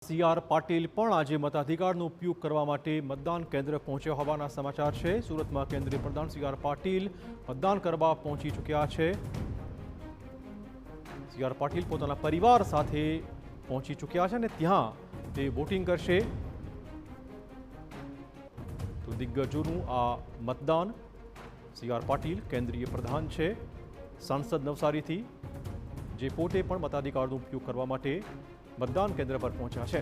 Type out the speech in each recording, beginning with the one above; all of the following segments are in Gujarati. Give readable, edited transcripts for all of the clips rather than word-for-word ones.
સીઆર પાટીલ પણ આજે મતાધિકારનો ઉપયોગ કરવા માટે મતદાન કેન્દ્ર પહોંચ્યા હોવાના સમાચાર છે। સુરતમાં કેન્દ્રીય પ્રધાન સીઆર પાટીલ મતદાન કરવા પહોંચી ચૂક્યા છે। સીઆર પાટીલ પોતાના પરિવાર સાથે પહોંચી ચૂક્યા છે અને ત્યાં તે વોટિંગ કરશે। તો દિગ્ગજોનું આ મતદાન સીઆર પાટીલ કેન્દ્રીય પ્રધાન છે સાંસદ નવસારીથી, જે પોતે પણ મતાધિકારનો ઉપયોગ કરવા માટે मतदान केंद्र पर पहुंचा है।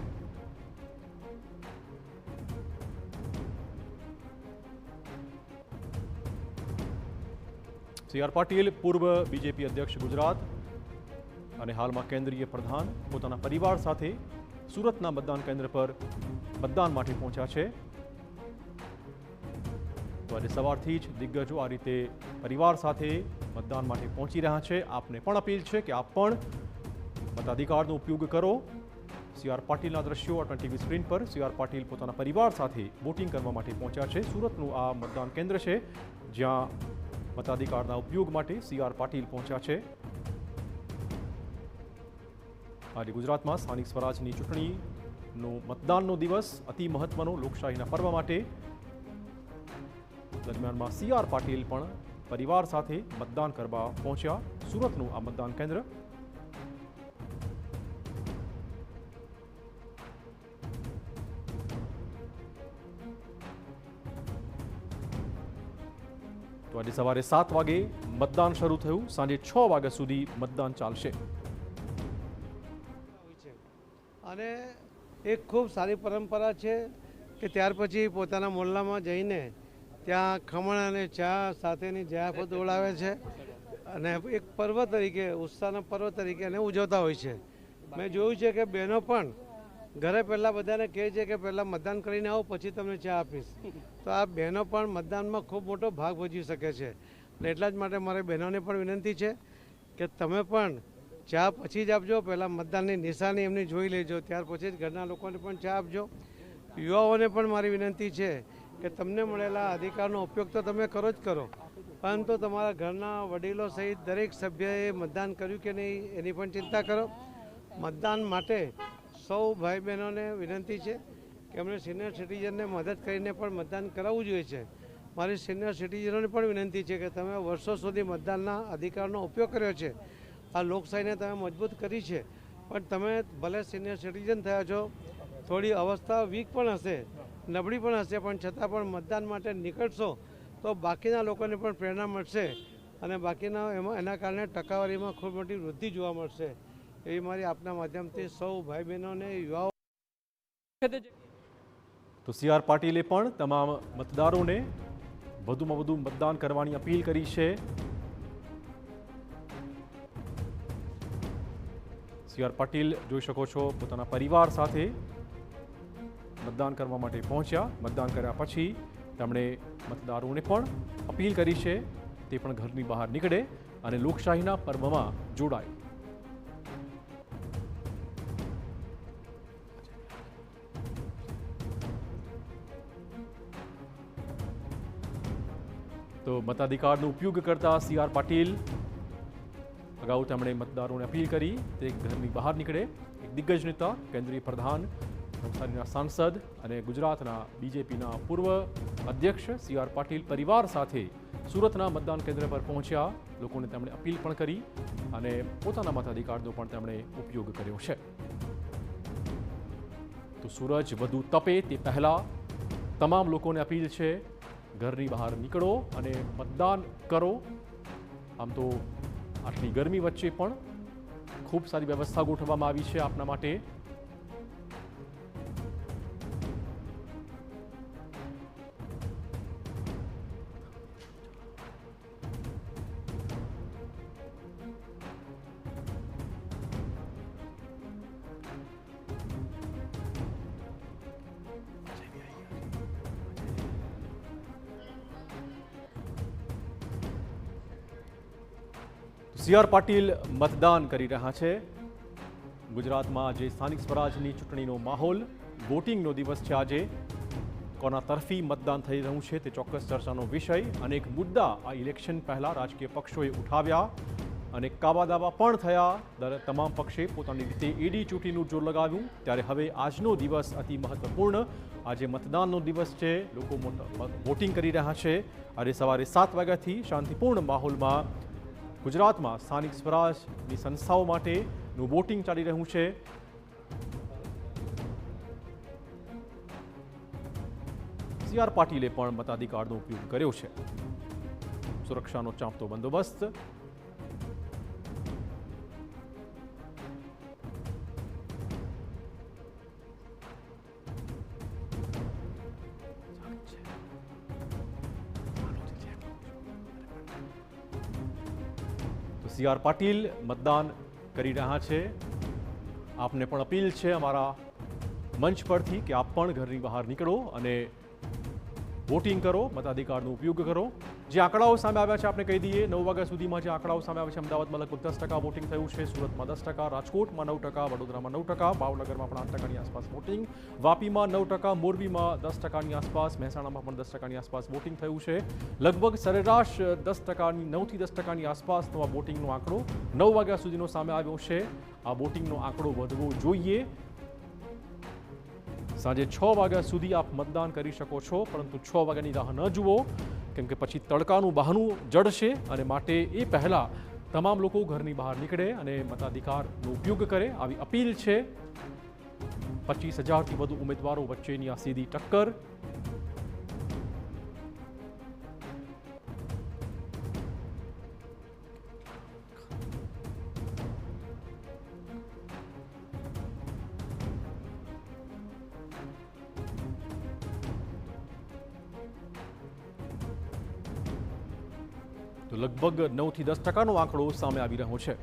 सीआर पाटील पूर्व बीजेपी अध्यक्ष गुजरात और हाल में केंद्रीय प्रधान पोताना परिवार साथे सूरतना मतदान केंद्र पर मतदान माटे पहुंचा है। तो आज सवारथी ज दिग्गजों आ रीते परिवार साथे मतदान माटे पहुंची रह्या छे। आपने पण अपील है कि आप पण मताधिकारનો ઉપયોગ કરો। સીઆર પાટીલના દ્રશ્યો અટલ ટીવી સ્ક્રીન પર સીઆર પાટીલ પોતાના પરિવાર સાથે વોટિંગ કરવા માટે પહોંચ્યા છે। સુરતનું આ મતદાન કેન્દ્ર છે જ્યાં મતાધિકારના ઉપયોગ માટે સીઆર પાટીલ પહોંચ્યા છે। આજે ગુજરાતમાં સ્થાનિક સ્વરાજની ચૂંટણીનો મતદાનનો દિવસ અતિ મહત્વનો લોકશાહીના પર્વ માટે દરમિયાનમાં સીઆર પાટીલ પણ પરિવાર સાથે મતદાન કરવા પહોંચ્યા। સુરતનું આ મતદાન કેન્દ્ર तो आज सवारे 7 वागे मतदान शुरू थयुं, सांजे 6 वाग्या सुधी मतदान चालशे। અને એક ખૂબ સારી પરંપરા છે કે ત્યાર પછી પોતાના મોહલ્લામાં જઈને ત્યાં ખમણ અને ચા સાથેની જયાફત ઓળાવે છે અને એક પર્વ તરીકે ઉત્સાહના પર્વ તરીકે એને ઉજવતા હોય છે। મેં જોયું છે કે બહેનો પણ ઘરે પહેલાં બધાને કહે છે કે પહેલાં मतदान કરીને આવો પછી તમને ચા આપીશ। તો આ બહેનો પણ મતદાનમાં ખૂબ મોટો ભાગ ભજવી શકે છે અને એટલા જ માટે મારે બહેનોને પણ વિનંતી છે કે તમે પણ ચા પછી જ આપજો, પહેલાં મતદાનની નિશાની એમની જોઈ લેજો, ત્યાર પછી જ ઘરના લોકોને પણ ચા આપજો। યુવાઓને પણ મારી વિનંતી છે કે તમને મળેલા અધિકારનો ઉપયોગ તો તમે કરો જ કરો, પરંતુ તમારા ઘરના વડીલો સહિત દરેક સભ્યએ મતદાન કર્યું કે નહીં એની પણ ચિંતા કરો। મતદાન માટે સૌ ભાઈ બહેનોને વિનંતી છે કે એમણે સિનિયર સિટીઝનને મદદ કરીને પણ મતદાન કરાવવું જોઈએ છે। મારી સિનિયર સિટીઝનોને પણ વિનંતી છે કે તમે વર્ષો સુધી મતદાનના અધિકારનો ઉપયોગ કર્યો છે, આ લોકશાહીને તમે મજબૂત કરી છે, પણ તમે ભલે સિનિયર સિટીઝન થયા છો, થોડી અવસ્થા વીક પણ હશે, નબળી પણ હશે, પણ છતાં પણ મતદાન માટે નીકળશો તો બાકીના લોકોને પણ પ્રેરણા મળશે અને બાકીના એના કારણે ટકાવારીમાં ખૂબ મોટી વૃદ્ધિ જોવા મળશે। એવી મારી આપના માધ્યમથી સૌ ભાઈ બહેનોને યુવાઓ। તો સીઆર પાટીલે પણ તમામ મતદારોને વધુમાં વધુ મતદાન કરવાની અપીલ કરી છે। સીઆર પાટીલ જોઈ શકો છો પોતાના પરિવાર સાથે મતદાન કરવા માટે પહોંચ્યા। મતદાન કર્યા પછી તેમણે મતદારોને પણ અપીલ કરી છે તે પણ ઘરની બહાર નીકળે અને લોકશાહીના પર્વમાં જોડાય। तो मताधिकारનો ઉપયોગ કરતા સીઆર પાટીલ અગાઉ તેમણે મતદારોને અપીલ કરી તે ઘરની બહાર નીકળે। એક દિગ્ગજ નેતા, કેન્દ્રીય પ્રધાન, નવસારીના સાંસદ અને ગુજરાતના બીજેપીના પૂર્વ અધ્યક્ષ સીઆર પાટીલ પરિવાર સાથે સુરતના મતદાન કેન્દ્ર પર પહોંચ્યા। લોકોને તેમણે અપીલ પણ કરી અને પોતાના મતાધિકારનો પણ તેમણે ઉપયોગ કર્યો છે। તો સૂરજ વધુ તપે તે પહેલા તમામ લોકોને અપીલ છે ઘરની બહાર નીકળો અને મતદાન કરો। આમ તો આટલી ગરમી વચ્ચે પણ ખૂબ સારી વ્યવસ્થા ગોઠવવામાં આવી છે આપના માટે। સીઆર પાટીલ મતદાન કરી રહ્યા છે। ગુજરાતમાં આજે સ્થાનિક સ્વરાજની ચૂંટણીનો માહોલ, વોટિંગનો દિવસ છે આજે। કોના તરફી મતદાન થઈ રહ્યું છે તે ચોક્કસ ચર્ચાનો વિષય। અનેક મુદ્દા આ ઇલેક્શન પહેલા રાજકીય પક્ષોએ ઉઠાવ્યા અને કાવાદાવા પણ થયા। તમામ પક્ષે પોતાની રીતે એડી ચૂંટીનું જોર લગાવ્યું। ત્યારે હવે આજનો દિવસ અતિ મહત્વપૂર્ણ। આજે મતદાનનો દિવસ છે। લોકો વોટિંગ કરી રહ્યા છે। આજે સવારે 7 વાગ્યાથી શાંતિપૂર્ણ માહોલમાં ગુજરાતમાં સ્થાનિક સ્વરાજની સંસ્થાઓ માટેનું વોટિંગ ચાલી રહ્યું છે। સી.આર. પાટીલે પણ મતાધિકારનો ઉપયોગ કર્યો છે। સુરક્ષાનો ચાંપતો બંદોબસ્ત। તો સી.આર. પાટીલ મતદાન કરી રહ્યા છે। આપને પણ અપીલ છે અમારા મંચ પરથી કે આપ પણ ઘરની બહાર નીકળો અને વોટિંગ કરો, મતાધિકારનો ઉપયોગ કરો। જે આંકડાઓ સામે આવ્યા છે આપણે કહી દઈએ। 9 વાગ્યા સુધીમાં જે આંકડાઓ સામે આવ્યા છે, અમદાવાદમાં લગભગ 10% વોટિંગ થયું છે, સુરતમાં 10%, રાજકોટમાં 9%, વડોદરામાં 9%, ભાવનગરમાં પણ 8%ની આસપાસ વોટિંગ, વાપીમાં 9%, મોરબીમાં 10%ની આસપાસ, મહેસાણામાં પણ 10%ની આસપાસ વોટિંગ થયું છે। લગભગ સરેરાશ 10%ની 9થી 10%ની આસપાસનો આ વોટિંગનો આંકડો 9 વાગ્યા સુધીનો સામે આવ્યો છે। આ વોટિંગનો આંકડો વધવો જોઈએ। સાંજે 6 વાગ્યા સુધી આપ મતદાન કરી શકો છો, પરંતુ 6 વાગ્યાની રાહ ન જુઓ, કેમ કે પછી તડકાનું બહાનું જડશે અને માટે એ પહેલાં તમામ લોકો ઘરની બહાર નીકળે અને મતાધિકારનો ઉપયોગ કરે, આવી અપીલ છે। 25,000થી વધુ ઉમેદવારો વચ્ચેની આ સીધી ટક્કર। તો લગભગ 9થી 10%નો આંકડો સામે આવી રહ્યો છે।